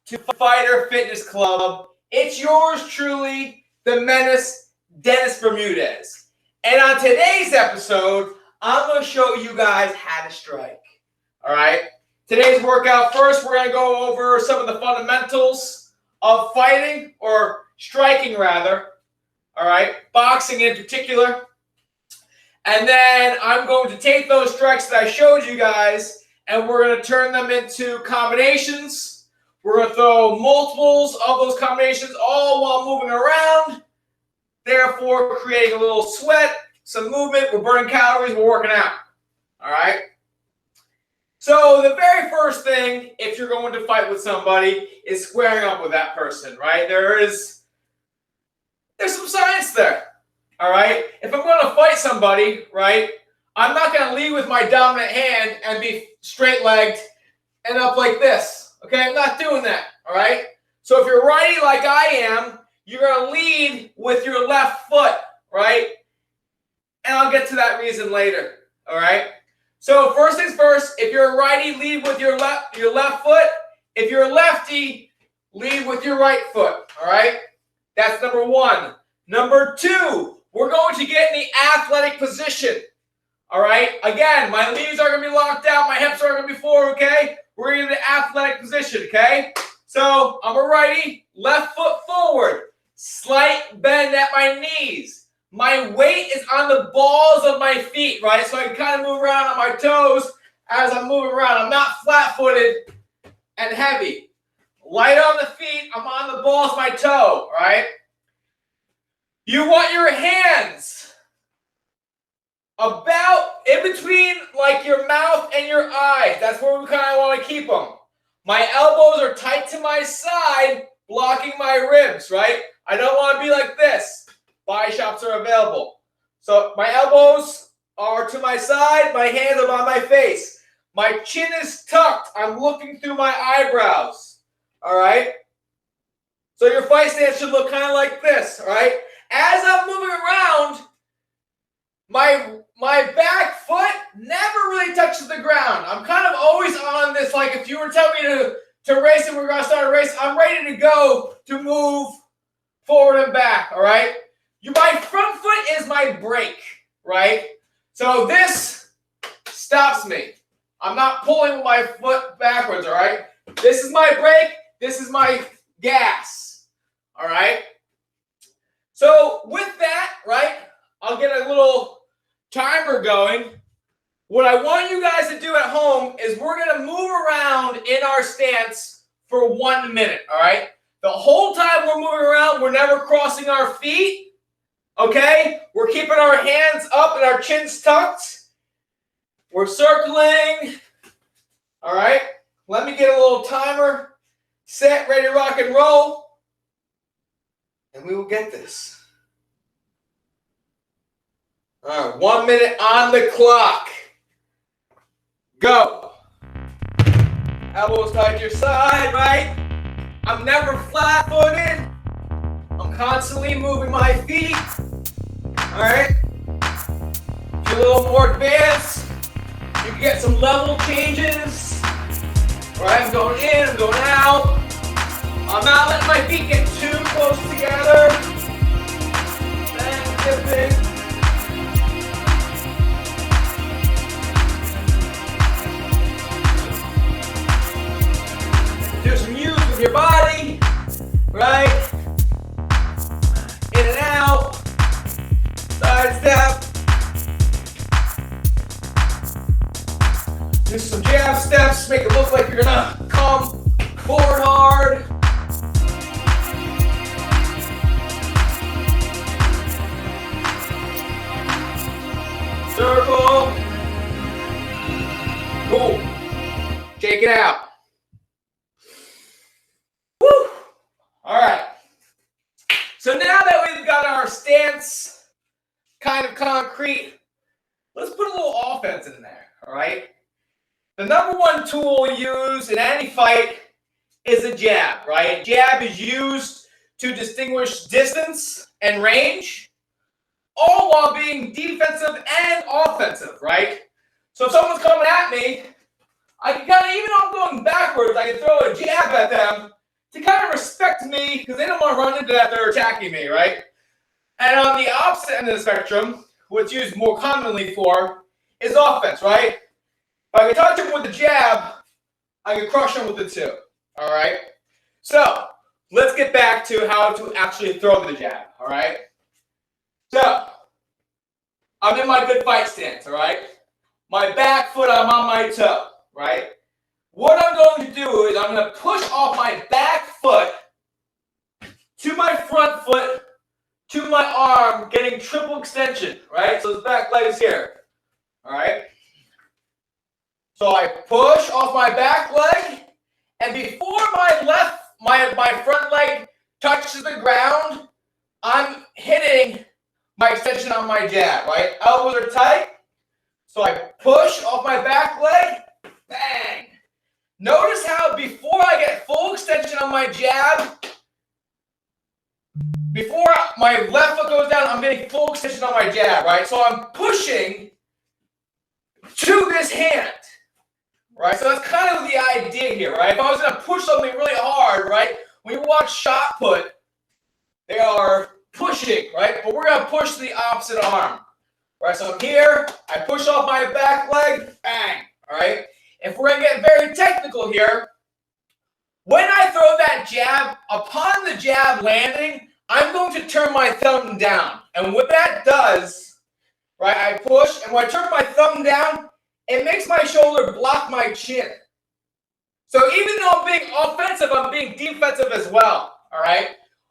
to Fighter Fitness Club. It's yours truly, the Menace, Dennis Bermudez. And on today's episode, I'm going to show you guys how to strike. All right? Today's workout, first we're going to go over some of the fundamentals of fighting, or striking rather. All right? Boxing in particular. And then I'm going to take those strikes that I showed you guys, and we're going to turn them into combinations. We're going to throw multiples of those combinations all while moving around, therefore creating a little sweat, some movement. We're burning calories. We're working out. All right? So the very first thing, if you're going to fight with somebody, is squaring up with that person, right? There's some science there. All right? If I'm going to fight somebody, right, I'm not going to lead with my dominant hand and be straight-legged and up like this. Okay, I'm not doing that, all right? So if you're righty like I am, you're going to lead with your left foot, right? And I'll get to that reason later, all right? So first things first, if you're a righty, lead with your left foot. If you're a lefty, lead with your right foot, all right? That's number one. Number two, we're going to get in the athletic position, all right? Again, my knees are going to be locked out. My hips are going to be forward, okay? We're in the athletic position, okay? So I'm a righty, left foot forward, slight bend at my knees. My weight is on the balls of my feet, right? So I can kind of move around on my toes as I'm moving around. I'm not flat-footed and heavy. Light on the feet, I'm on the balls of my toe, right? You want your hands about in between like your mouth and your eyes. That's where we kind of want to keep them. My elbows are tight to my side, blocking my ribs, right? I don't want to be like this. Body shops are available. So my elbows are to my side, my hands are by my face. My chin is tucked. I'm looking through my eyebrows. All right? So your fight stance should look kind of like this, all right? As I'm moving around, my back foot never really touches the ground. I'm kind of always on this, like if you were telling me to race and we're going to start a race, I'm ready to go to move forward and back, all right? My front foot is my brake, right? So this stops me. I'm not pulling my foot backwards, all right? This is my brake. This is my gas, all right? So with that, right, I'll get a little timer going. What I want you guys to do at home is we're going to move around in our stance for 1 minute, all right? The whole time we're moving around, we're never crossing our feet, okay? We're keeping our hands up and our chins tucked. We're circling, all right? Let me get a little timer set, ready to rock and roll, and we will get this. All right, 1 minute on the clock. Go. Elbows tight to your side, right? I'm never flat-footed. I'm constantly moving my feet. All right? If you're a little more advanced, you can get some level changes. All right, I'm going in, I'm going out. I'm not letting my feet get too close together. Then dipping. Do some use with your body, right? In and out, side step. Do some jab steps, make it look like you're gonna come forward hard. Circle. Cool. Shake it out. Woo! All right. So now that we've got our stance kind of concrete, let's put a little offense in there, all right? The number one tool used in any fight is a jab, right? Jab is used to distinguish distance and range, all while being defensive and offensive, right? So if someone's coming at me, I can kind of, even though I'm going backwards, I can throw a jab at them to kind of respect me because they don't want to run into that they're attacking me, right? And on the opposite end of the spectrum, what's used more commonly for is offense, right? If I can touch him with the jab, I can crush him with the two, all right? So let's get back to how to actually throw the jab, all right? So I'm in my good fight stance, all right? My back foot, I'm on my toe, right? What I'm going to do is I'm going to push off my back foot to my front foot, to my arm, getting triple extension, right? So the back leg is here, all right? So I push off my back leg, and before my front leg touches the ground, I'm hitting my extension on my jab, right? Elbows are tight, so I push off my back leg, bang. Notice how before I get full extension on my jab, before my left foot goes down, I'm getting full extension on my jab, right? So I'm pushing to this hand, right? So that's kind of the idea here, right? If I was going to push something really hard, right? When you watch shot put, they are pushing, right? But we're going to push the opposite arm, right? So I'm here, I push off my back leg, bang, all right? If we're going to get very technical here, when I throw that jab, upon the jab landing, I'm going to turn my thumb down. And what that does, right, I push, and when I turn my thumb down, it makes my shoulder block my chin. So even though I'm being offensive, I'm being defensive as well, all right?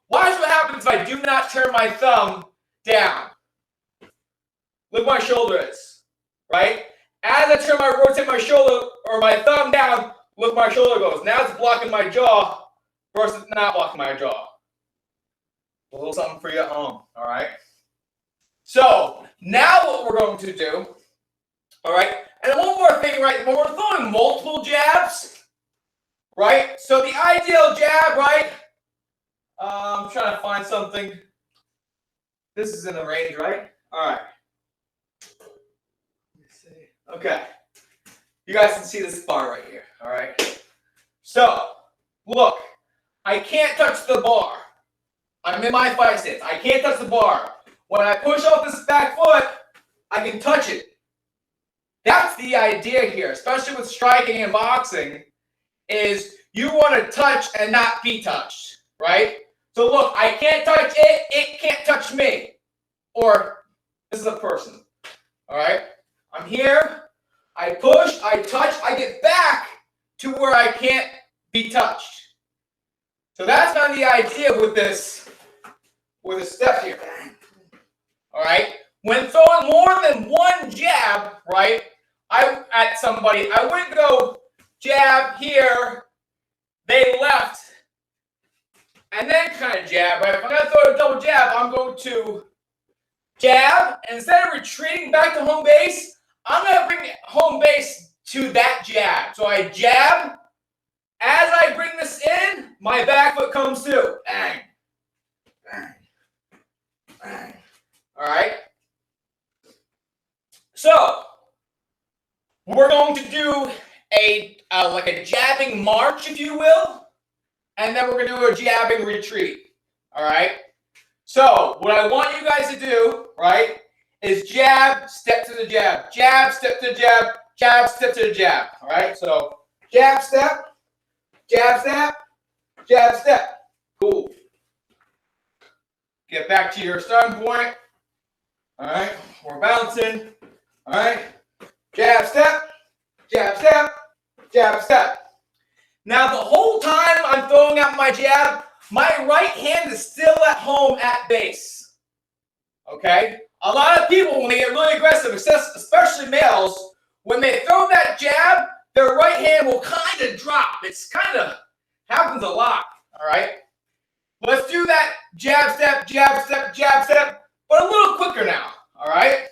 Watch what happens if I do not turn my thumb down. Look where my shoulder is, right? As I rotate my shoulder or my thumb down, look where my shoulder goes. Now it's blocking my jaw versus not blocking my jaw. A little something for you at home, all right? So now what we're going to do, all right? And one more thing, right? When we're throwing multiple jabs, right? So the ideal jab, right? I'm trying to find something. This is in the range, right? All right. Okay, you guys can see this bar right here, all right? So, look, I can't touch the bar. I'm in my fight stance. I can't touch the bar. When I push off this back foot, I can touch it. That's the idea here, especially with striking and boxing, is you want to touch and not be touched, right? So look, I can't touch it, it can't touch me. Or, this is a person, all right? I'm here, I push, I touch, I get back to where I can't be touched. So that's kind of the idea with this step here. All right? When throwing more than one jab, right, at somebody, I wouldn't go jab here, they left, and then kind of jab, right? If I'm going to throw a double jab, I'm going to jab, and instead of retreating back to home base, I'm going to bring home base to that jab. So I jab. As I bring this in, my back foot comes through. Bang. Bang. Bang. All right? So, we're going to do like a jabbing march, if you will, and then we're going to do a jabbing retreat. All right? So, what I want you guys to do, right, is jab, step to the jab, step to the jab, step to the jab. All right? So, jab, step, jab, step, jab, step. Cool. Get back to your starting point. All right? We're bouncing. All right? Jab, step, jab, step, jab, step. Now, the whole time I'm throwing out my jab, my right hand is still at home at base. Okay? A lot of people, when they get really aggressive, especially males, when they throw that jab, their right hand will kind of drop. It's kind of happens a lot. All right? Let's do that jab, step, but a little quicker now. All right?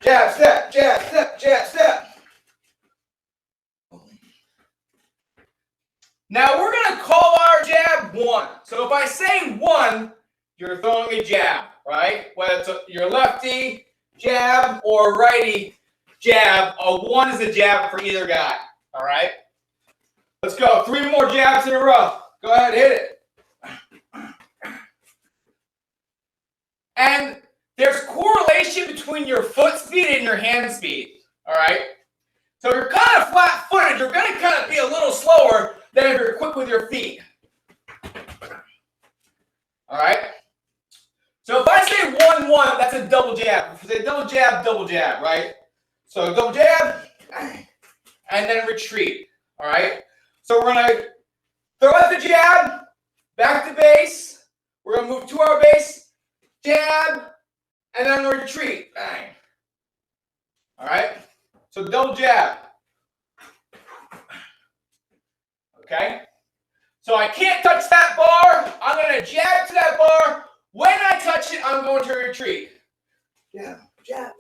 Jab, step, jab, step, jab, step. Now we're going to call our jab one. So if I say one, you're throwing a jab, right? Whether it's your lefty jab or righty jab, a one is a jab for either guy. All right? Let's go. 3 more jabs in a row. Go ahead, hit it. And there's correlation between your foot speed and your hand speed. All right. So if you're kind of flat-footed, you're going to kind of be a little slower than if you're quick with your feet. All right. So if I say 1-1, that's a double jab. If I say double jab, right? So double jab, and then retreat. All right. So we're going to throw out the jab, back to base. We're going to move to our base, jab, and then retreat. Bang. All right. So double jab. Okay. So I can't touch that bar. I'm going to jab to that bar. When I touch it, I'm going to retreat. Jab, jab.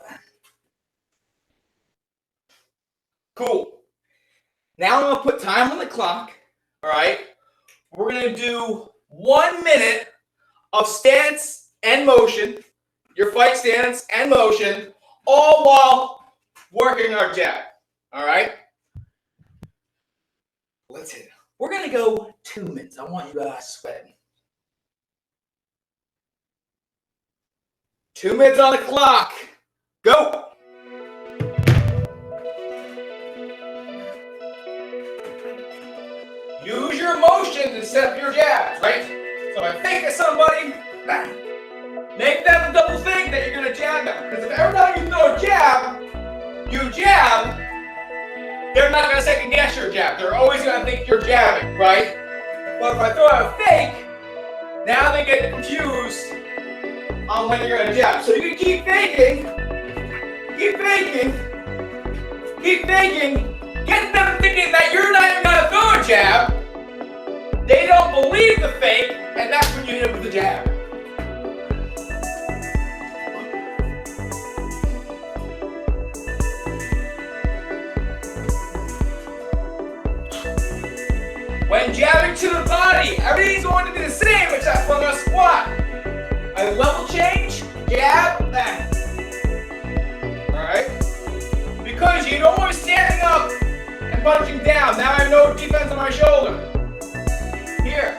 Cool. Now I'm going to put time on the clock. All right. We're going to do 1 minute of stance and motion, your fight stance and motion, all while working our jab. All right. Let's hit it. We're going to go 2 minutes. I want you guys sweating. 2 minutes on the clock. Go. Use your motion to set up your jabs, right? So if I think of somebody, make them double think that you're going to jab them. Because if every time you throw a jab, you jab, they're not going to second guess your jab. They're always going to think you're jabbing, right? But if I throw out a fake, now they get confused on when you're going to jab. So you can keep faking, get them thinking that you're not even going to throw a jab. They don't believe the fake, and that's when you hit them with the jab. When jabbing to the body, everything's going to be the same except for the squat. A level change, jab, bang. Alright? Because you don't want to be standing up and punching down. Now I have no defense on my shoulder. Here.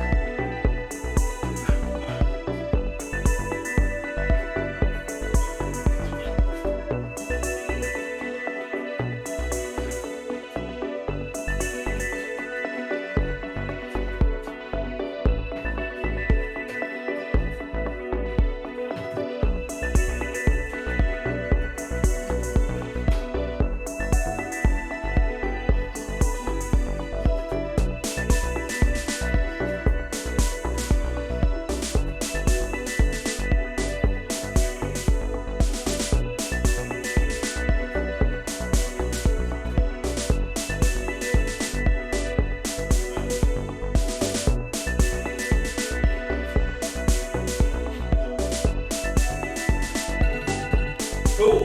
Cool.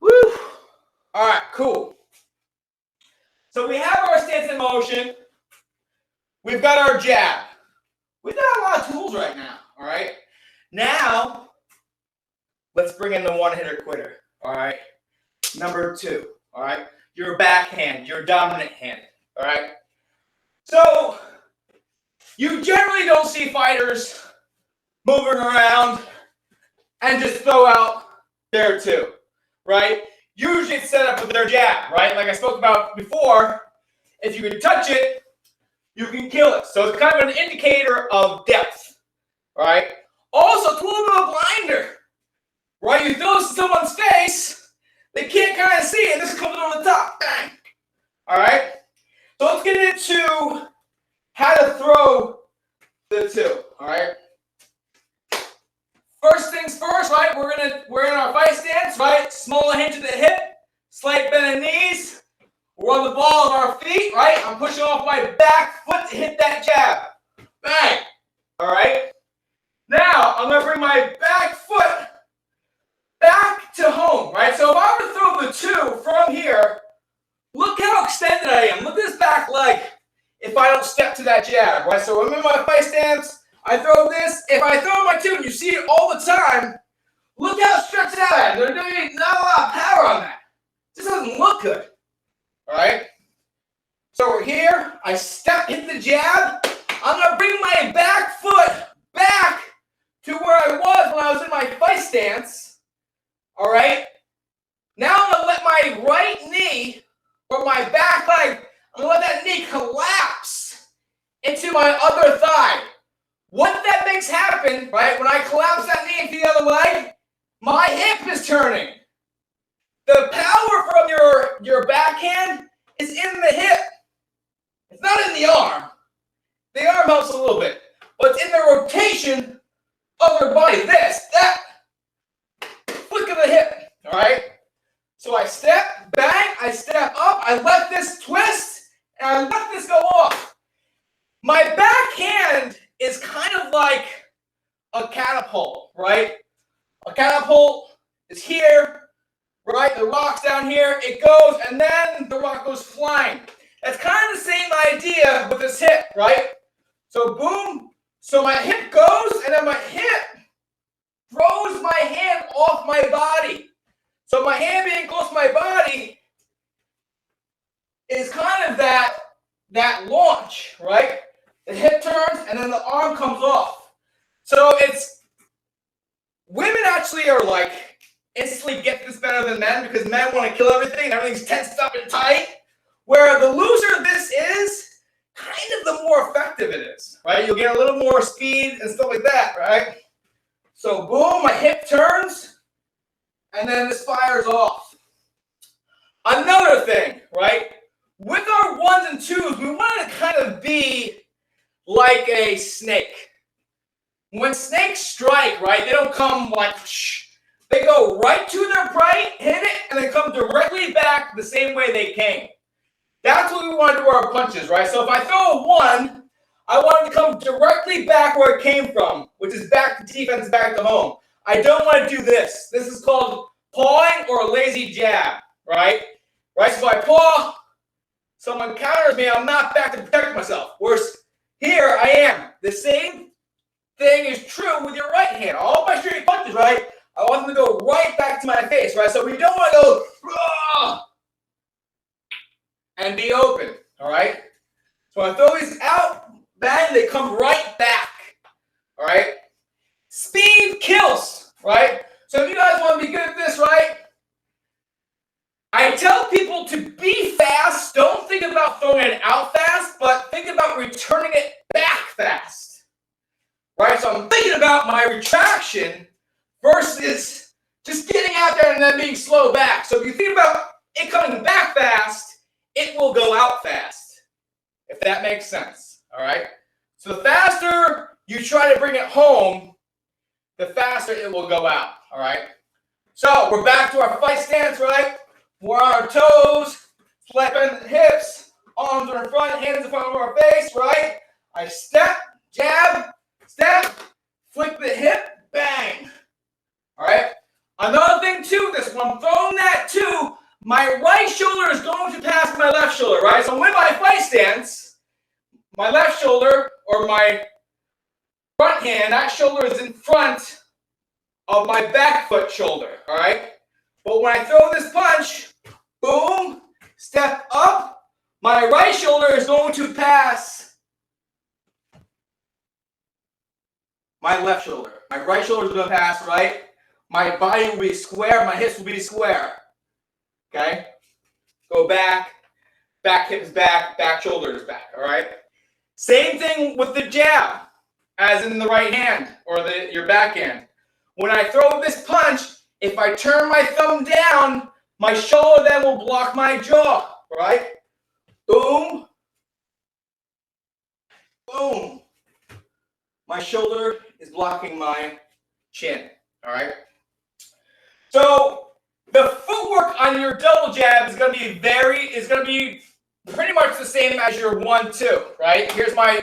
Woo! All right, cool. So we have our stance in motion. We've got our jab. We've got a lot of tools right now, all right? Now, let's bring in the one-hitter quitter, all right? Number 2, all right? Your backhand, your dominant hand, all right? So, you generally don't see fighters moving around and just throw out there too, right? Usually it's set up with their jab, right? Like I spoke about before, if you can touch it, you can kill it. So it's kind of an indicator of depth, right? Also, it's a little bit of a blinder, right? You throw this in someone's face, they can't kind of see it, this comes over the top, bang. All right? So let's get into how to throw the 2, all right? First things first, right? We're in our fight stance, right? Small hinge at the hip, slight bend in knees. We're on the ball of our feet, right? I'm pushing off my back foot to hit that jab. Bang. All right. Now I'm gonna bring my back foot back to home, right? So if I were to throw the 2 from here, look how extended I am. Look at this back leg. If I don't step to that jab, right? So I'm in my fight stance. I throw this. If I throw my 2 and you see it all the time, look how stretched out I am. There's not a lot of power on that. It just doesn't look good. All right? I step, hit the jab. I'm going to bring my back foot back to where I was when I was in my fight stance. All right? Now I'm going to let my right knee or my back leg, I'm going to let that knee collapse into my other thigh. What that makes happen, right, when I collapse that knee into the other leg, my hip is turning. The power from your backhand is in the hip. It's not in the arm. The arm helps a little bit, but it's in the rotation of your body. This, that, flick of the hip, all right? So I step, bang, I step up, I let this twist, and I let this go off. My backhand is kind of like a catapult, right? A catapult is here, right? The rock's down here, it goes, and then the rock goes flying. That's kind of the same idea with this hip, right? So boom, so my hip goes, and then my hip throws my hand off my body. So my hand being close to my body is kind of that launch, right? The hip turns, and then the arm comes off. So it's, women actually are like, instantly get this better than men because men want to kill everything. Everything's tensed up and tight. Where the looser this is, kind of the more effective it is, right? You'll get a little more speed and stuff like that, right? So boom, my hip turns, and then this fires off. Another thing, right? With our ones and twos, we want to kind of be like a snake. When snakes strike, right, they don't come like, shh. They go right to their prey, hit it, and then come directly back the same way they came. That's what we want to do with our punches, right? So if I throw a one, I want it to come directly back where it came from, which is back to defense, back to home. I don't want to do this. This is called pawing or a lazy jab, right? Right, so if I paw, someone counters me, I'm not back to protect myself. Whereas here I am. The same thing is true with your right hand. All my straight punches, right? I want them to go right back to my face, right? So we don't want to go and be open, all right? So when I throw these out, bang, they come right back, all right? Speed kills, right? So if you guys want to be good at this, right? I tell people to be fast. Don't think about throwing it out fast, but think about returning it back fast, right? So I'm thinking about my retraction versus just getting out there and then being slow back. So if you think about it coming back fast, it will go out fast, if that makes sense, all right? So the faster you try to bring it home, the faster it will go out, all right? So we're back to our fight stance, right? We're on our toes, flapping the hips, arms are in front, hands in front of our face, right? I step, jab, step, flick the hip, bang. All right? Another thing too, this when I'm throwing that too, my right shoulder is going to pass my left shoulder, right? So with my fight stance, my left shoulder or my front hand, that shoulder is in front of my back foot shoulder, all right? But when I throw this punch, boom, step up, my right shoulder is going to pass my left shoulder. My right shoulder is going to pass, right? My body will be square, my hips will be square. Okay? Go back, back hip is back, back shoulder is back, all right? Same thing with the jab, as in the right hand or your backhand. When I throw this punch, if I turn my thumb down, my shoulder then will block my jaw, right? Boom, boom. My shoulder is blocking my chin, all right? So the footwork on your double jab is going to be pretty much the same as your 1-2, right? Here's my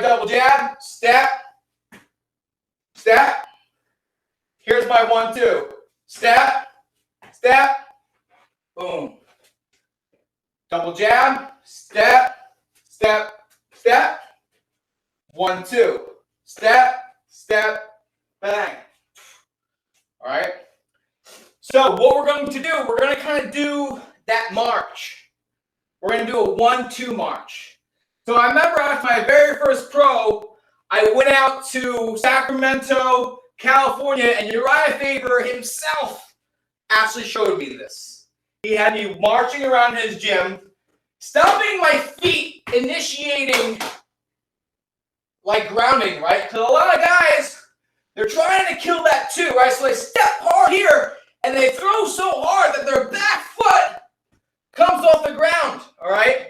double jab, step, step. Here's my 1-2, step, step, boom. Double jab, step, step, step. 1-2, step, step, bang. All right. So what we're going to do, we're going to kind of do that march. We're going to do a 1-2 march. So I remember after my very first pro, I went out to Sacramento, California, and Uriah Faber himself actually showed me this. He had me marching around his gym, stomping my feet, initiating like grounding, right? Because a lot of guys, they're trying to kill that too, right? So they step hard here, and they throw so hard that their back foot comes off the ground, all right?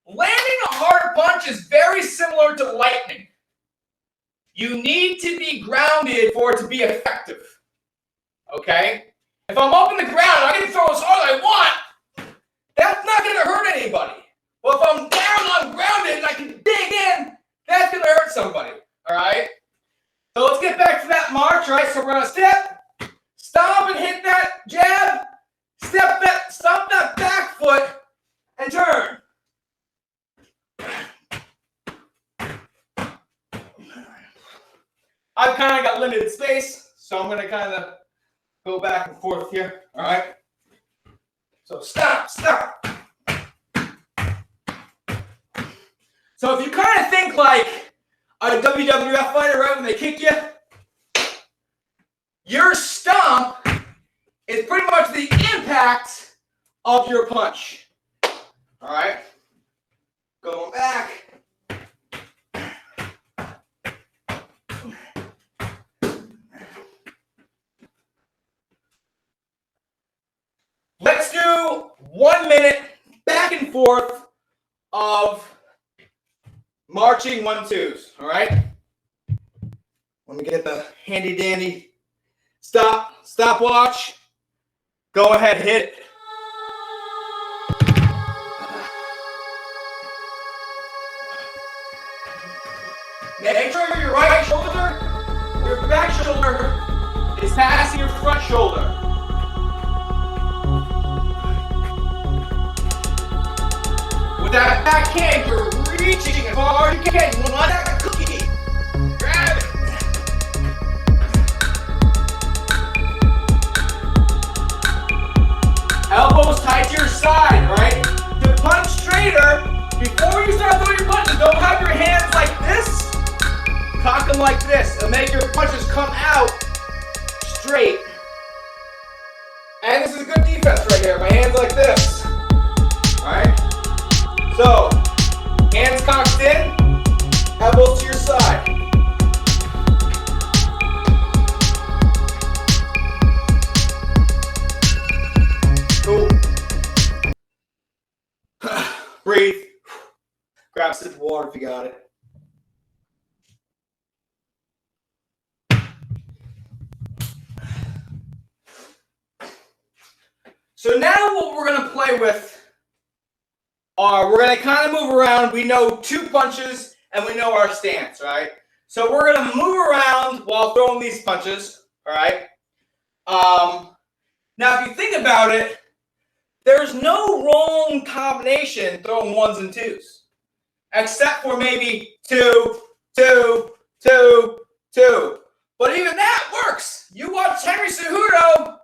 Landing a hard punch is very similar to lightning. You need to be grounded for it to be effective, okay? If I'm up in the ground, I can throw as hard as I want. That's not going to hurt anybody. Well, if I'm down, I'm grounded, and I can dig in, that's going to hurt somebody, all right? So let's get back to that march, all right? So we're going to step, stomp, and hit that jab, step that, stomp that back foot, and turn. I've kind of got limited space, so I'm going to kind of go back and forth here, all right? So stop, stop. So if you kind of think like a WWF fighter, right, when they kick you, your stomp is pretty much the impact of your punch, all right? Going back. Let's do 1 minute back and forth of marching 1-2s, all right? Let me get the handy dandy stopwatch. Go ahead, hit it. Make sure your right shoulder, your back shoulder is passing your front shoulder. With that backhand, you're reaching as far as you can. You want that cookie. Grab it. Elbows tight to your side, right? To punch straighter, before you start throwing your punches, don't have your hands like this. Cock them like this and make your punches come out straight. And this is a good defense right here. My hands like this. Alright? So, hands cocked in, elbows to your side. Cool. Breathe. Grab a sip of water if you got it. So now what we're going to play with are, we're going to kind of move around. We know 2 punches and we know our stance, right? So we're going to move around while throwing these punches, all right? Now, if you think about it, there's no wrong combination throwing 1s and 2s, except for maybe 2, 2, 2, 2. But even that works. You watch Henry Cejudo.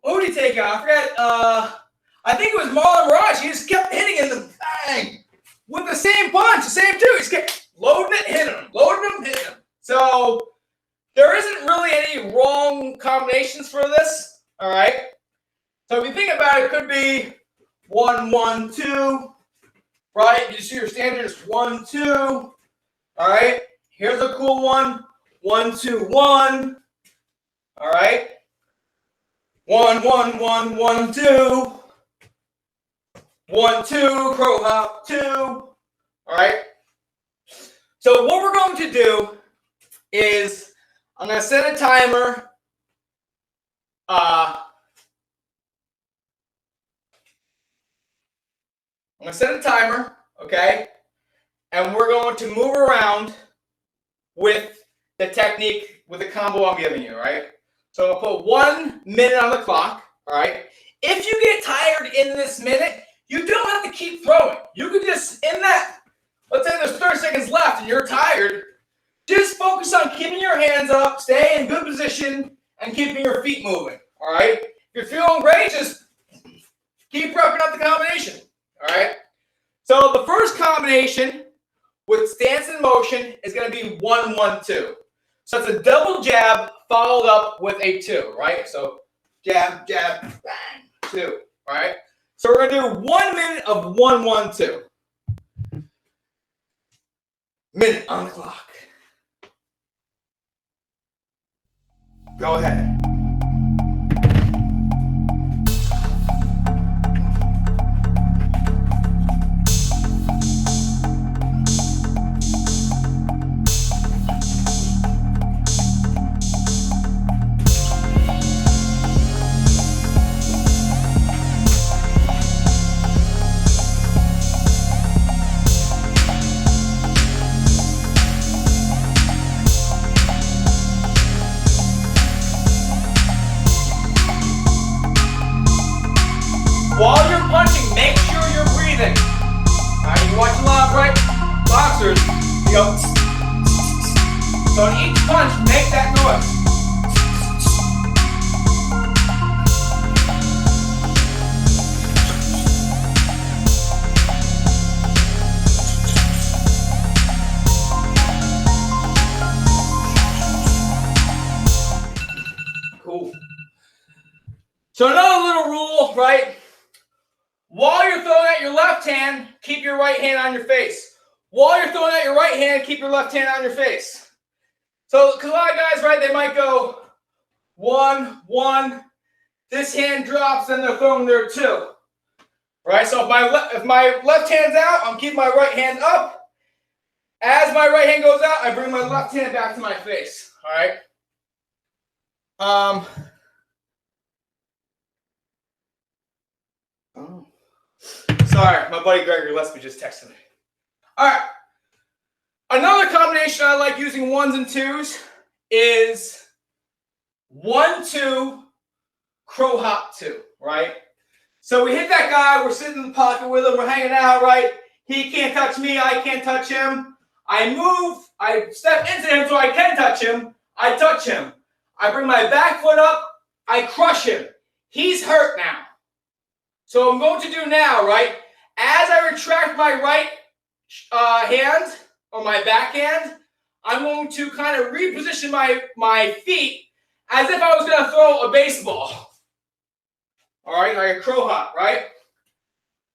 Who did he take out? I forget. I think it was Marlon Moraes. He just kept hitting in the bang with the same punch, the same 2. He just kept loading it, hitting him, loading him, hitting him. So there isn't really any wrong combinations for this. All right. So if you think about it, it could be 1, 1, 2. Right? You see your standard is 1, 2. All right. Here's a cool one. 1, 2, 1. All right. 1, 1, 1, 1, 2. 1, 2, crow hop 2. All right. So what we're going to do is I'm going to set a timer. I'm going to set a timer, okay? And we're going to move around with the technique, with the combo I'm giving you, right? So I'll put 1 minute on the clock, all right? If you get tired in this minute, you don't have to keep throwing. You could just, in that, let's say there's 30 seconds left and you're tired, just focus on keeping your hands up, stay in good position, and keeping your feet moving, all right? If you're feeling great, just keep repping up the combination, all right? So the first combination combination with stance and motion is going to be 1-1-2. So it's a double jab followed up with a 2, right? So jab, jab, bang, 2, right? So we're going to do 1 minute of 1-1-2. Minute on the clock. Go ahead. While you're punching, make sure you're breathing. All right, you watch a lot of right boxers. You go. So in each punch, make that noise. Cool. So another little rule, right? While you're throwing out your left hand, keep your right hand on your face. While you're throwing out your right hand, keep your left hand on your face. So, because a lot of guys, right, they might go 1, 1. This hand drops, and they're throwing their 2. Right? So if my left hand's out, I'm keeping my right hand up. As my right hand goes out, I bring my left hand back to my face. All right? Sorry, my buddy Gregory Lesby just texted me. All right. Another combination I like using 1s and 2s is 1-2 crow hop 2, right? So we hit that guy, we're sitting in the pocket with him, we're hanging out, right? He can't touch me, I can't touch him. I move, I step into him so I can touch him. I touch him. I bring my back foot up, I crush him. He's hurt now. So I'm going to do now, right? As I retract my right hand, or my backhand, I'm going to kind of reposition my feet as if I was going to throw a baseball. All right, like a crow hop, right?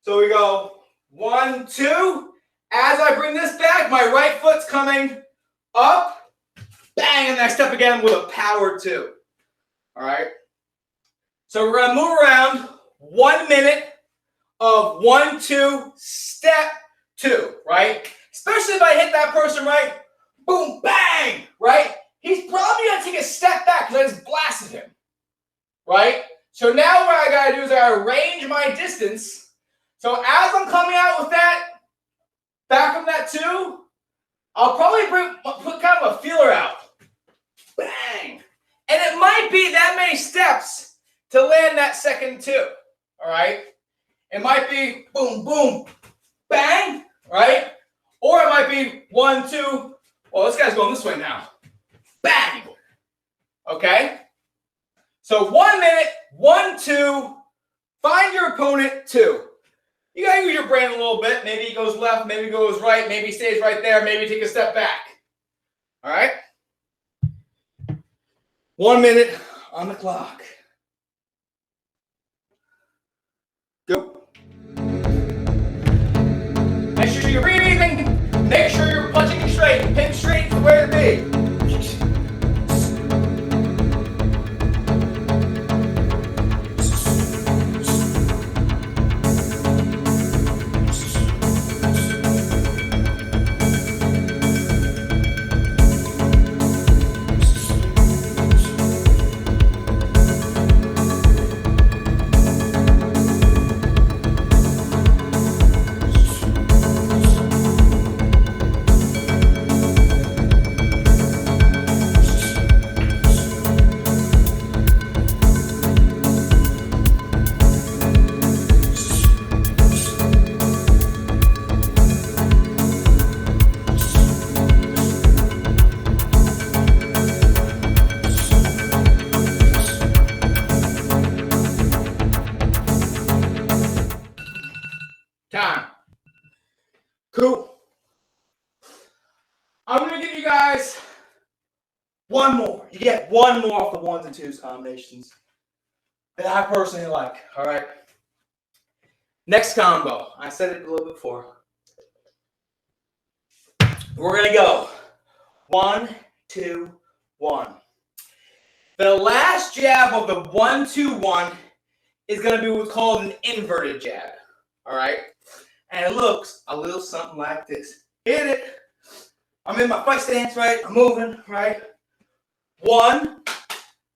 So we go 1, 2. As I bring this back, my right foot's coming up, bang, and I step again with a power 2. All right? So we're going to move around 1 minute of 1, 2, step 2, right? Especially if I hit that person right, boom, bang, right? He's probably going to take a step back because I just blasted him, right? So now what I got to do is I arrange my distance. So as I'm coming out with that, back from that 2, I'll probably put kind of a feeler out. Bang. And it might be that many steps to land that second 2, all right? It might be boom, boom, bang, right? Or it might be 1, 2. Well, this guy's going this way now. Bang. Okay? So 1 minute, 1, 2. Find your opponent, 2. You got to use your brain a little bit. Maybe he goes left, maybe he goes right, maybe he stays right there, maybe take a step back. All right? 1 minute on the clock. Go. Make sure you're breathing. Make sure you're punching straight. Pin straight from where to be. 2. I'm going to give you guys one more. You get one more off the 1s and 2s combinations that I personally like. All right. Next combo. I said it a little bit before. We're going to go 1, 2, 1. The last jab of the 1, 2, 1 is going to be what's called an inverted jab. All right. And it looks a little something like this. Hit it. I'm in my fight stance, right? I'm moving, right? 1,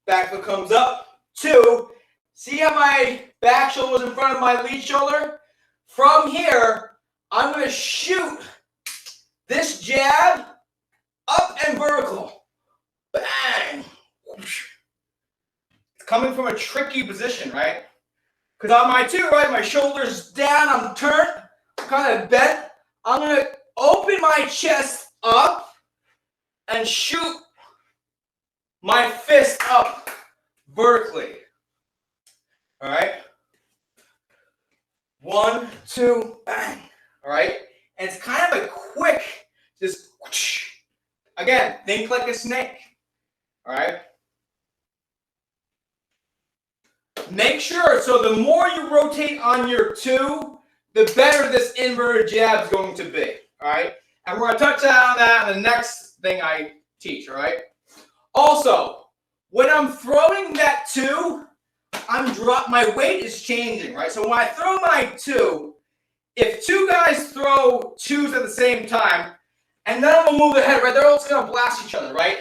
back foot comes up. 2, see how my back shoulder is in front of my lead shoulder? From here, I'm going to shoot this jab up and vertical. Bang. It's coming from a tricky position, right? Because on my 2, right, my shoulder's down, I'm turned, I'm kind of bent. I'm going to open my chest up and shoot my fist up vertically. All right? 1, 2, bang. All right? And it's kind of a quick, just, again, think like a snake. All right? Make sure, so the more you rotate on your 2, the better this inverted jab is going to be. All right? And we're going to touch on that in the next thing I teach. All right? Also, when I'm throwing that 2, my weight is changing, right? So when I throw my 2, if 2 guys throw 2s at the same time, and none of them move their head, right, they're all just going to blast each other, right?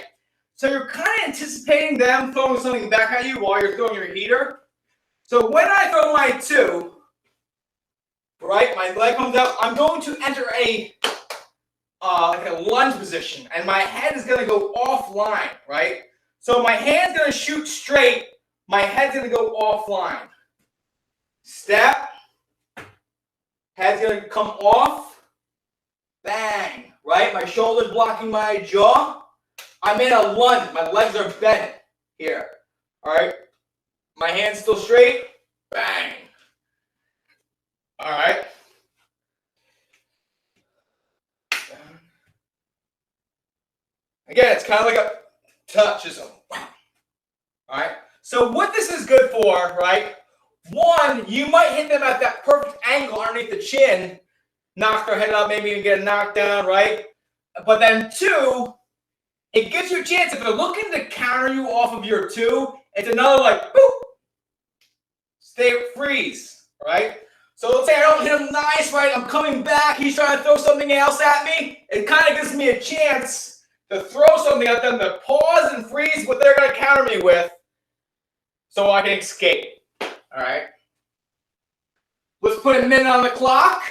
So you're kind of anticipating them throwing something back at you while you're throwing your heater. So when I throw my 2, right, my leg comes up, I'm going to enter like a lunge position, and my head is going to go offline, right? So my hand's going to shoot straight, my head's going to go offline. Step, head's going to come off, bang, right? My shoulder's blocking my jaw. I'm in a lunge, my legs are bent here, all right? My hand's still straight, bang. All right. Again, it's kind of like a touch, just a wow. All right. So what this is good for, right? 1, you might hit them at that perfect angle underneath the chin, knock their head up, maybe even get a knockdown, right? But then 2, it gives you a chance if they're looking to counter you off of your 2. It's another like boop. Stay freeze, right? So let's say I don't hit him nice, right? I'm coming back. He's trying to throw something else at me. It kind of gives me a chance to throw something at them, to pause and freeze what they're going to counter me with so I can escape. All right? Let's put a minute on the clock.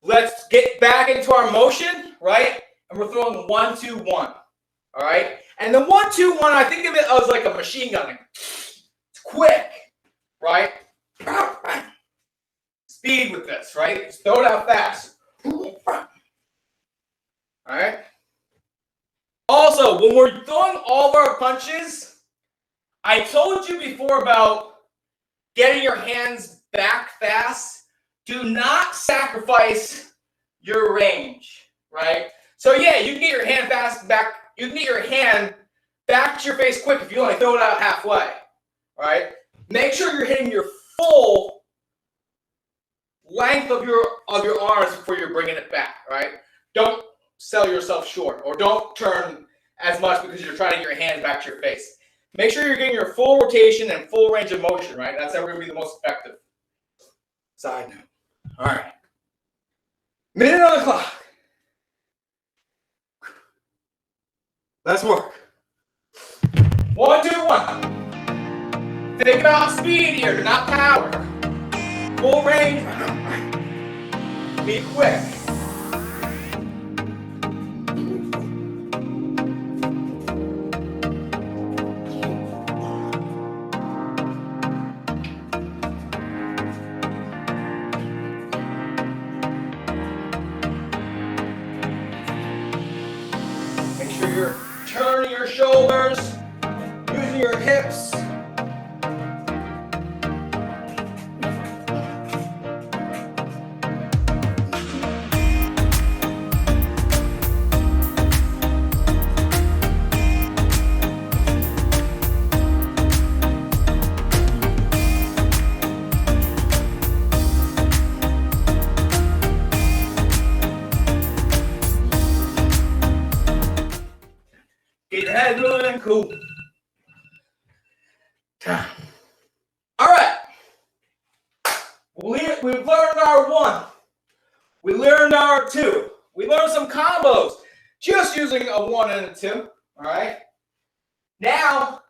Let's get back into our motion, right? And we're throwing 1, 2, 1. All right? And the 1, 2, 1, I think of it as like a machine gun. It's quick, right? Speed with this, right? Just throw it out fast. All right? Also, when we're throwing all of our punches, I told you before about getting your hands back fast. Do not sacrifice your range, right? So yeah, you can get your hand fast back. You can get your hand back to your face quick if you only throw it out halfway, right? Make sure you're hitting your full length of your arms before you're bringing it back, right? Don't sell yourself short, or don't turn as much because you're trying to get your hands back to your face. Make sure you're getting your full rotation and full range of motion, right? That's how we're going to be the most effective. Side note. All right. Minute on the clock. Let's work. 1, 2, 1. Think about speed here, not power. Full range. Be quick. Make sure you're turning your shoulders, using your hips. everything? Cool. All right. We've learned our 1. We learned our 2. We learned some combos just using a 1 and a 2. All right. Now,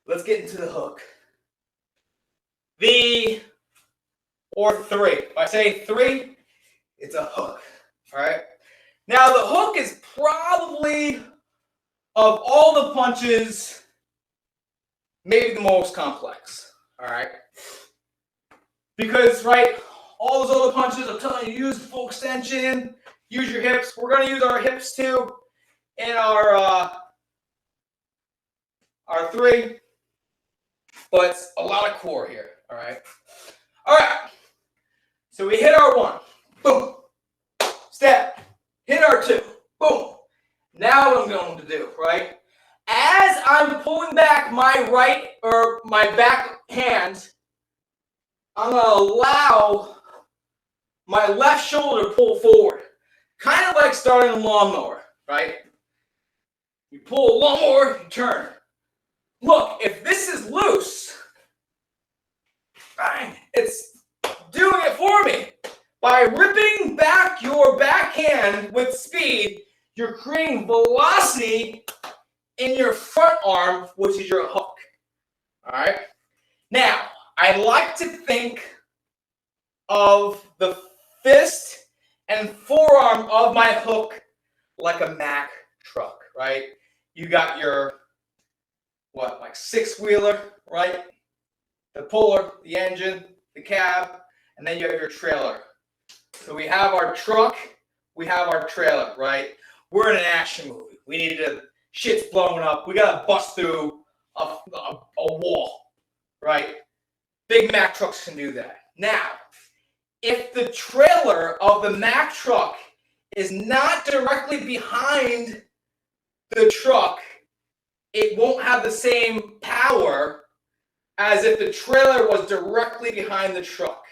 let's get into the hook. Or 3. If I say 3, it's a hook. All right. Now, the hook is probably, of all the punches, maybe the most complex. All right. Because, right, all those other punches, I'm telling you, use full extension, use your hips. We're going to use our hips too in our 3, but it's a lot of core here. All right. All right. So we hit our 1. Boom. Step. Hit our 2. Boom. Now what I'm going to do, right? As I'm pulling back my right or my back hand, I'm going to allow my left shoulder to pull forward. Kind of like starting a lawnmower, right? You pull a lawnmower, you turn. Look, if this is loose, bang, it's doing it for me. By ripping back your backhand with speed, you're creating velocity in your front arm, which is your hook. All right? Now, I like to think of the fist and forearm of my hook like a Mack truck, right? You got your, like 6-wheeler, right? The puller, the engine, the cab, and then you have your trailer. So we have our truck, we have our trailer, right? We're in an action movie. We need to, shit's blowing up. We got to bust through a wall, right? Big Mack trucks can do that. Now, if the trailer of the Mack truck is not directly behind the truck, it won't have the same power as if the trailer was directly behind the truck.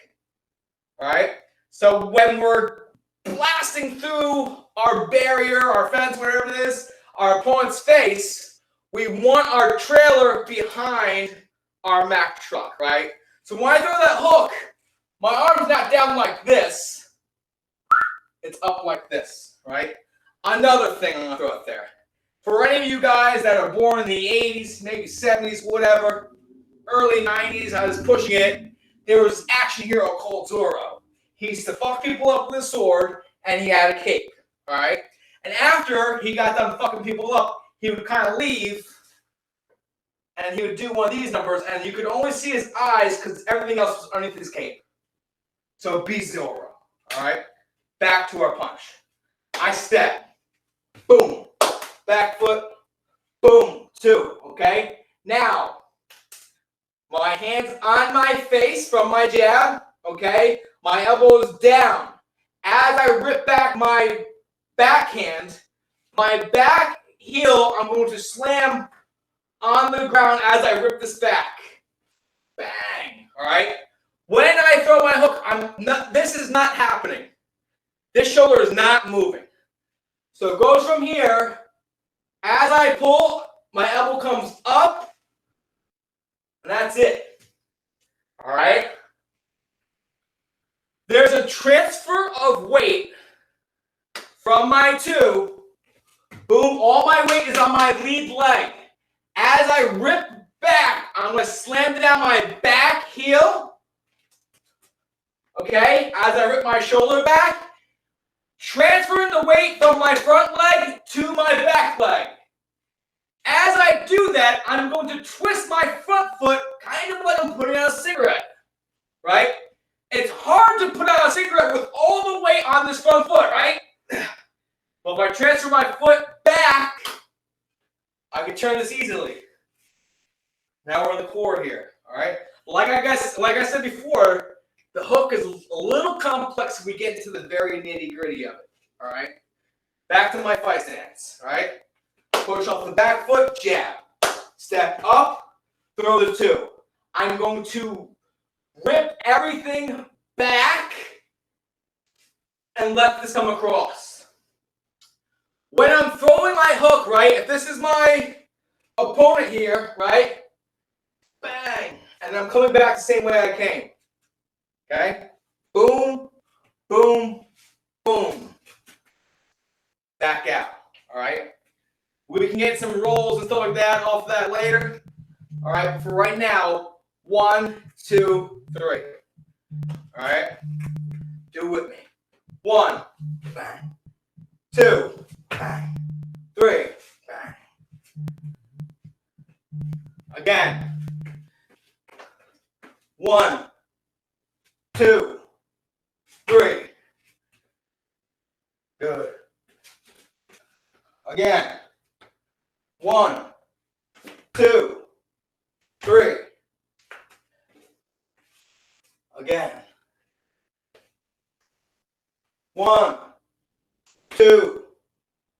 All right? So when we're blasting through our barrier, our fence, whatever it is, our opponent's face, we want our trailer behind our Mack truck, right? So when I throw that hook, my arm's not down like this. It's up like this, right? Another thing I'm going to throw out there. For any of you guys that are born in the 80s, maybe 70s, whatever, early 90s, I was pushing it, there was an action hero called Zorro. He used to fuck people up with a sword, and he had a cape, all right? And after he got done fucking people up, he would kind of leave, and he would do one of these numbers, and you could only see his eyes because everything else was underneath his cape. So be Zorro, all right? Back to our punch. I step. Boom. Back foot. Boom. 2, okay? Now, my hand's on my face from my jab, okay? My elbow's down. As I rip back my backhand, my back heel, I'm going to slam on the ground as I rip this back. Bang. All right? When I throw my hook, this is not happening. This shoulder is not moving. So it goes from here. As I pull, my elbow comes up, and that's it. All right? There's a transfer of weight from my 2. Boom, all my weight is on my lead leg. As I rip back, I'm going to slam down my back heel. Okay, as I rip my shoulder back, transferring the weight from my front leg to my back leg. As I do that, I'm going to twist my front foot kind of like I'm putting out a cigarette, right? It's hard to put out a cigarette with all the weight on this front foot, right? But if I transfer my foot back, I can turn this easily. Now we're in the core here, all right? Like I said before, the hook is a little complex if we get into the very nitty-gritty of it, all right? Back to my fight stance, all right? Push off the back foot, jab. Step up, throw the 2. I'm going to rip everything back and let this come across. When I'm throwing my hook, right, if this is my opponent here, right? Bang. And I'm coming back the same way I came. Okay? Boom, boom, boom. Back out. All right? We can get some rolls and stuff like that off of that later. All right? But for right now, 1, 2, 3. All right? Do it with me. 1, bang. 2, bang. 3, bang. Again. 1, 2, 3. Good. Again. 1, 2, 3. Again. 1, 2,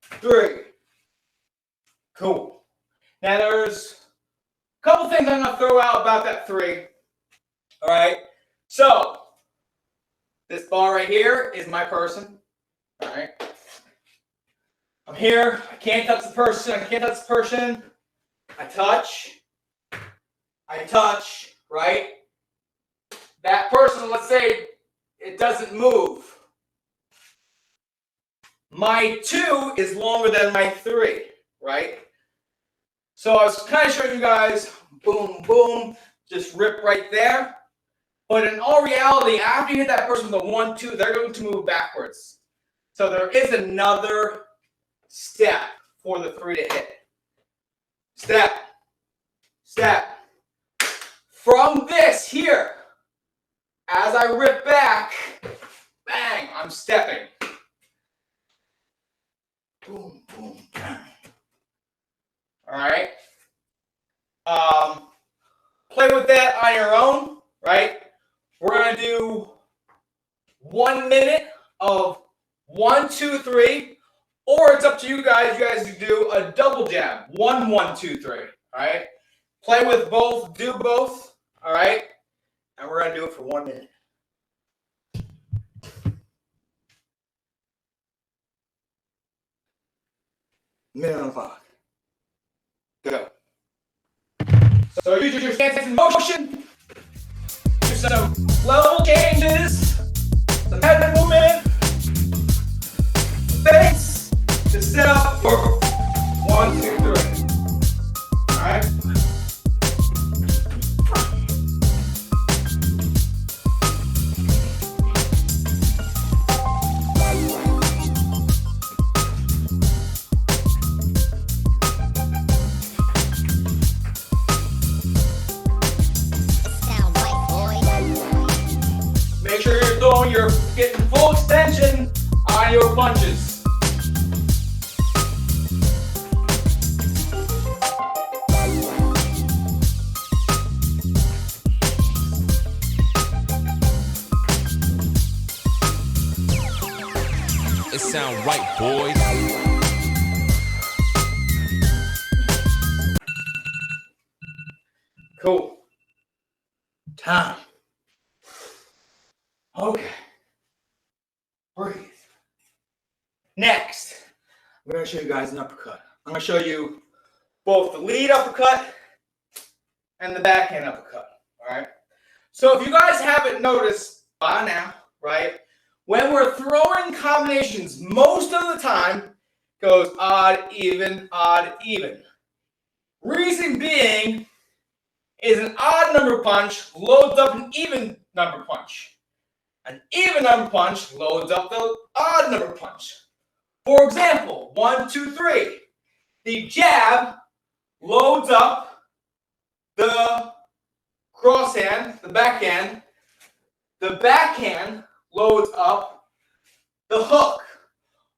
3. Cool. Now there's a couple things I'm going to throw out about that 3. All right. So this bar right here is my person. All right. I'm here. I can't touch the person. I can't touch the person. I touch. Right? That person, let's say it doesn't move. My 2 is longer than my 3, right? So I was kind of showing you guys, boom, boom, just rip right there. But in all reality, after you hit that person with a 1, 2, they're going to move backwards. So there is another step for the 3 to hit. Step. From this here, as I rip back, bang, I'm stepping. Boom, boom, bang. All right. Play with that on your own, right? We're going to do 1 minute of 1, 2, 3, or it's up to you guys. You guys do a double jab. 1, 1, 2, 3. All right. Play with both. Do both. All right. And we're going to do it for 1 minute. Minute on the clock. Go. So use your stance in motion. Do some level changes. Some head movement. Base. To set up for 1, 2, 3. Alright? Make sure you're getting full extension on your punches. It sound right, boys. Cool. Time. Okay. Breathe. Next, I'm going to show you guys an uppercut. I'm going to show you both the lead uppercut and the backhand uppercut. All right. So if you guys haven't noticed by now, right, when we're throwing combinations, most of the time goes odd, even, odd, even. Reason being is an odd number punch loads up an even number punch. An even number punch loads up the odd number punch. For example, 1, 2, 3. The jab loads up the crosshand, the backhand. The backhand loads up the hook.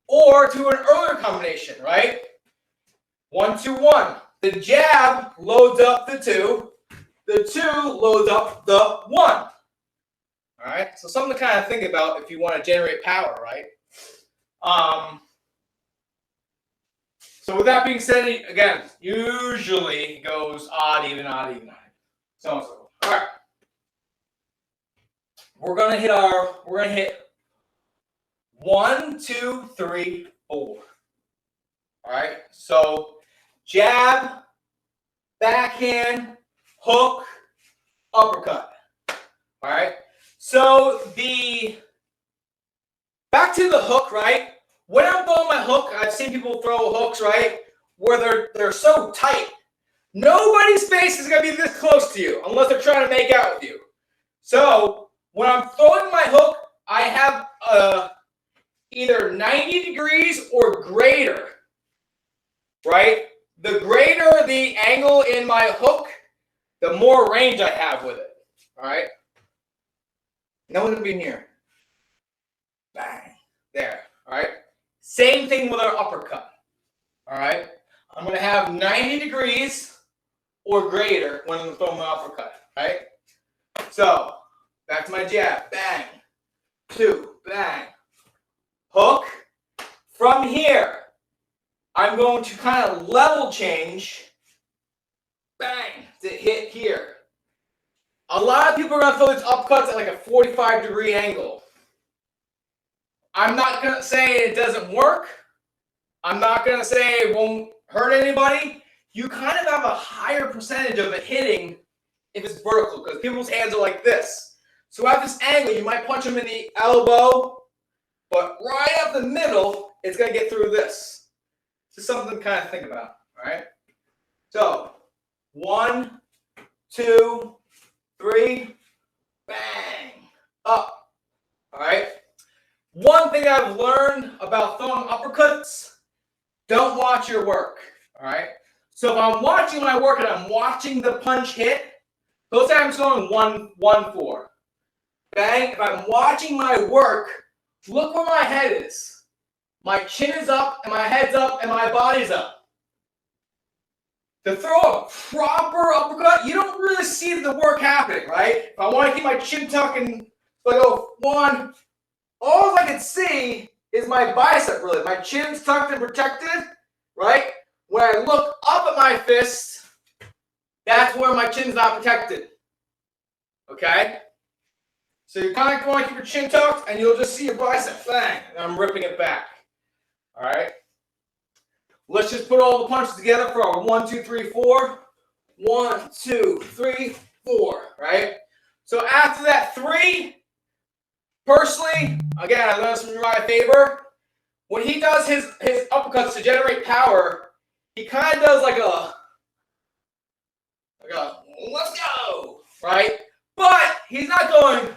Or to an earlier combination, right? 1, 2, 1. The jab loads up the 2. The 2 loads up the 1. All right? So something to kind of think about if you want to generate power, right? So with that being said, again, usually goes odd, even, odd, even, odd. So and so. All right. We're gonna hit 1, 2, 3, 4. All right. So jab, backhand, hook, uppercut. All right. So back to the hook, right? When I'm throwing my hook, I've seen people throw hooks, right, where they're so tight. Nobody's face is gonna be this close to you unless they're trying to make out with you. So when I'm throwing my hook, I have either 90 degrees or greater, right? The greater the angle in my hook, the more range I have with it. All right. No one will be near. Bang. There. All right. Same thing with our uppercut. All right. I'm going to have 90 degrees or greater when I'm throwing my uppercut. All right. So back to my jab. Bang. 2. Bang. Hook. From here, I'm going to kind of level change. Bang. To hit here. A lot of people are going to throw these uppercuts at like a 45-degree angle. I'm not going to say it doesn't work. I'm not going to say it won't hurt anybody. You kind of have a higher percentage of it hitting if it's vertical because people's hands are like this. So at this angle, you might punch them in the elbow, but right up the middle, it's going to get through this. This is something to kind of think about, all right? So 1, 2, 3, bang, up, all right? One thing I've learned about throwing uppercuts, don't watch your work, all right? So if I'm watching my work and I'm watching the punch hit, those times I'm going 1-4. Bang, if I'm watching my work, look where my head is. My chin is up and my head's up and my body's up. To throw a proper uppercut, you don't really see the work happening, right? If I want to keep my chin tucked and so I go 1, all I can see is my bicep, really. My chin's tucked and protected, right? When I look up at my fist, that's where my chin's not protected, okay? So you're kind of going to keep your chin tucked, and you'll just see your bicep, bang, and I'm ripping it back, all right? Let's just put all the punches together for our 1, 2, 3, 4. 1, 2, 3, 4, right? So after that 3, personally, again, I learned from my favor. When he does his uppercuts to generate power, he kind of does like a let's go, right? But he's not going,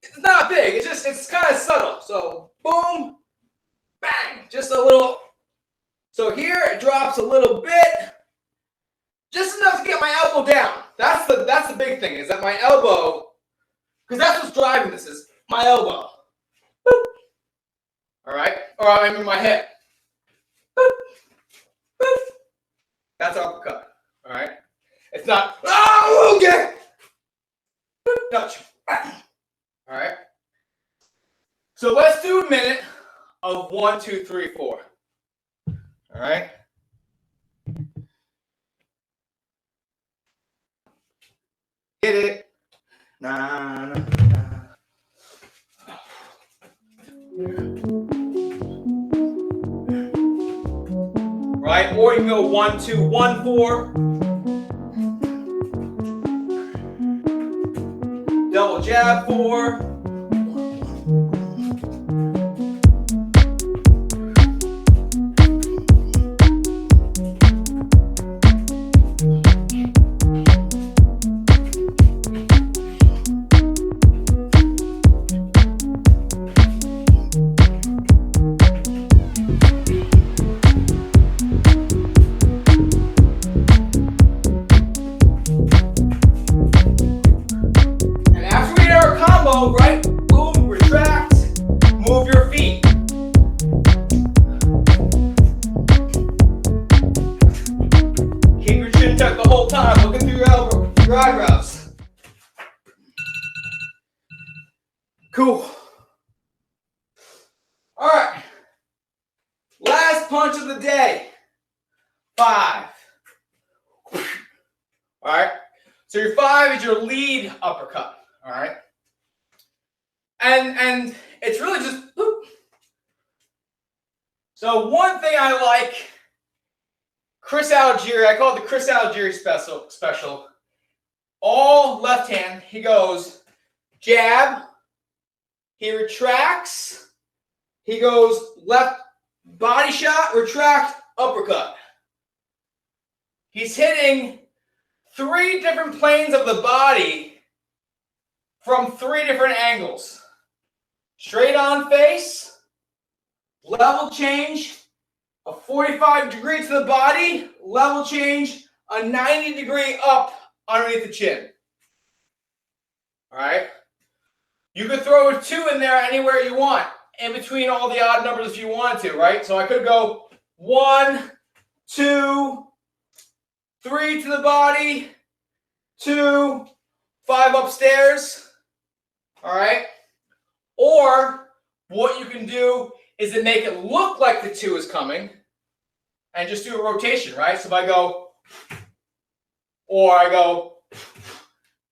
it's not big, it's kind of subtle. So boom, bang, just a little. So here it drops a little bit, just enough to get my elbow down. That's the big thing, is that my elbow, because that's what's driving this, is my elbow. Boop. All right, or I mean my head. Boop. Boop. That's uppercut. All right, it's not. Oh, okay. Boop. Touch. All right. So let's do a minute of 1, 2, 3, 4. All right. Get it? Nah, nah, nah. Right? Or you can go 1, 2, 1, 4. Double jab 4. Right? Boom, retract, move your feet. Keep your chin tucked the whole time, looking through your eyebrows. Cool. All right. Last punch of the day. 5. All right. So your 5 is your lead uppercut. All right. And it's really just, whoop. So one thing I like, Chris Algieri, I call it the Chris Algieri special. All left hand, he goes jab, he retracts, he goes left body shot, retract, uppercut. He's hitting 3 different planes of the body from 3 different angles. Straight on face, level change, a 45 degree to the body, level change, a 90 degree up underneath the chin. All right. You could throw a 2 in there anywhere you want, in between all the odd numbers if you wanted to, right? So I could go 1, 2, 3 to the body, 2, 5 upstairs. All right. Or what you can do is to make it look like the 2 is coming and just do a rotation, right? So if I go, or I go,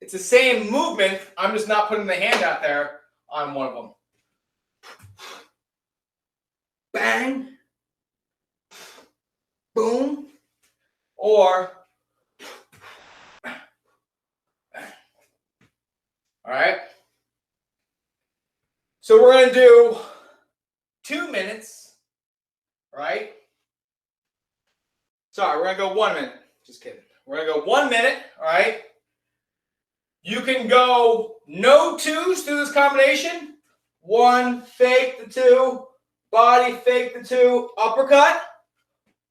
it's the same movement. I'm just not putting the hand out there on one of them. Bang. Boom. Or, all right. So we're going to do 2 minutes, right? Sorry, we're going to go 1 minute. Just kidding. We're going to go 1 minute, all right? You can go no 2s through this combination. 1, fake the 2, body, fake the 2, uppercut.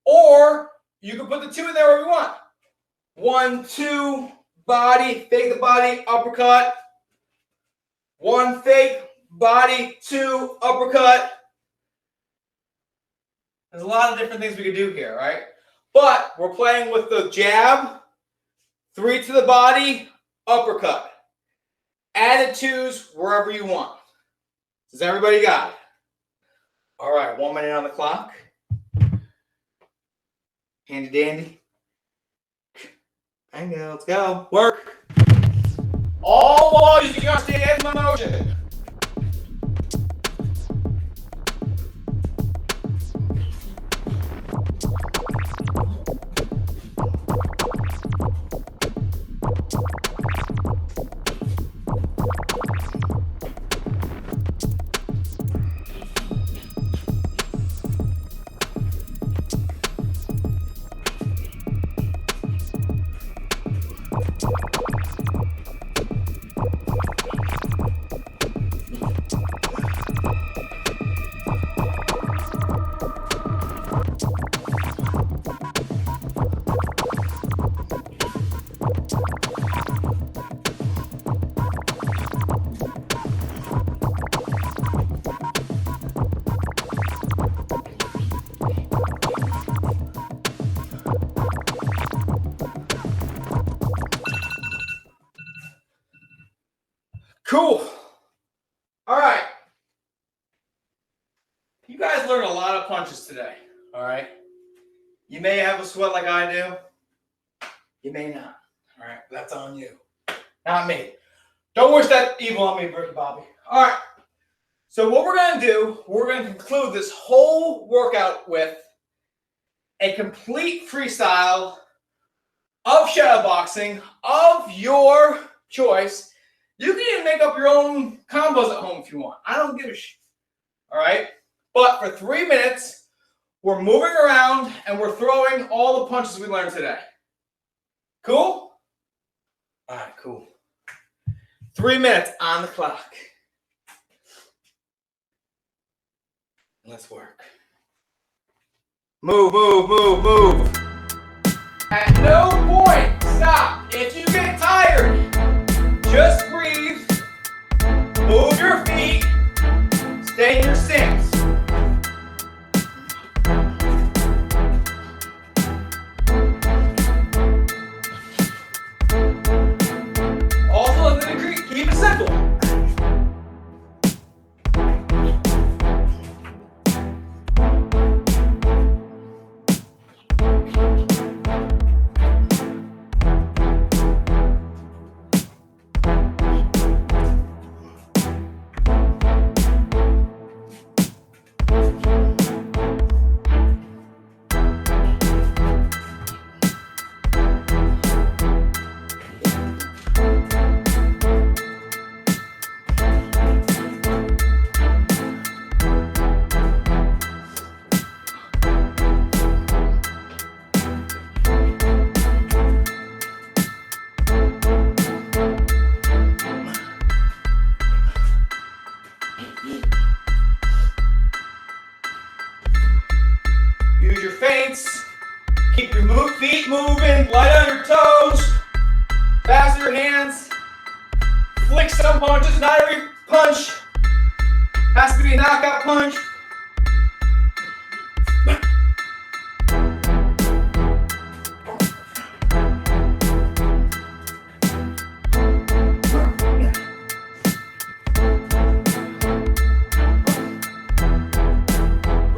Or you can put the 2 in there wherever you want. 1, 2, body, fake the body, uppercut. 1, fake, body, 2, uppercut. There's a lot of different things we could do here, right? But we're playing with the jab, 3 to the body, uppercut. Added 2s wherever you want. Does everybody got it? All right, 1 minute on the clock. Handy dandy. Hang on, let's go. Work. All while using your stance motion. Cool. All right. You guys learned a lot of punches today. All right. You may have a sweat like I do. You may not. All right. That's on you. Not me. Don't wish that evil on me, Ricky Bobby. All right. So what we're going to do, we're going to conclude this whole workout with a complete freestyle of shadow boxing of your choice. You can even make up your own combos at home if you want. I don't give a shit. All right? But for 3 minutes, we're moving around and we're throwing all the punches we learned today. Cool? All right, cool. 3 minutes on the clock. Let's work. Move, move, move, move. At no point, stop. If you get tired, just breathe, move your feet, stay in your stance. Also, keep it simple. your feints. Keep your feet moving, light on your toes. Fast with your hands. Flick some punches, not every punch has to be a knockout punch.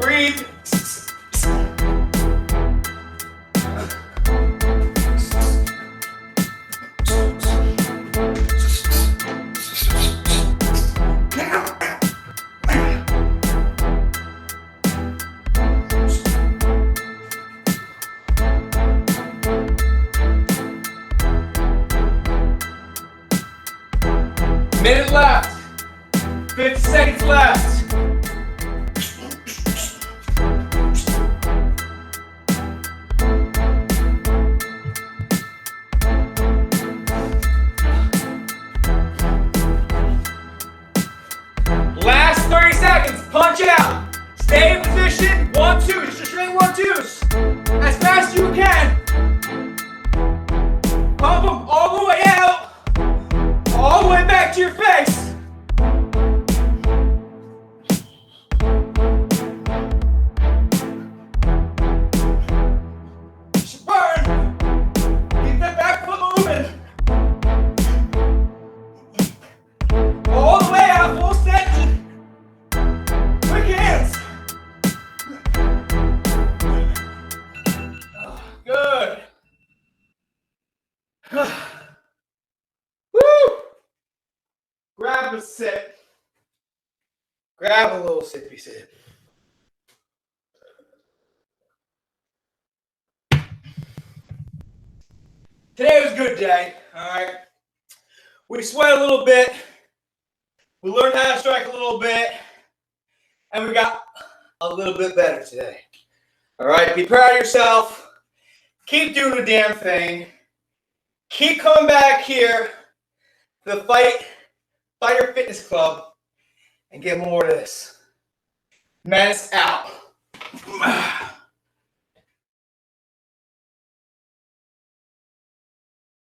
Breathe. Minute left. 50 seconds left. Last 30 seconds. Punch out. Stay in position. 1-2. Just straight 1-2s. As fast as you can. Pump them all the way out. All the way back to your face. Burn. Keep that back foot moving. All the way out, full extension. Quick hands. Good. Woo! Grab a sip. Grab a little sippy sip. Today was a good day, all right? We sweat a little bit. We learned how to strike a little bit. And we got a little bit better today. All right, be proud of yourself. Keep doing the damn thing. Keep coming back here to the Fighter Fitness Club and get more of this. Menace out.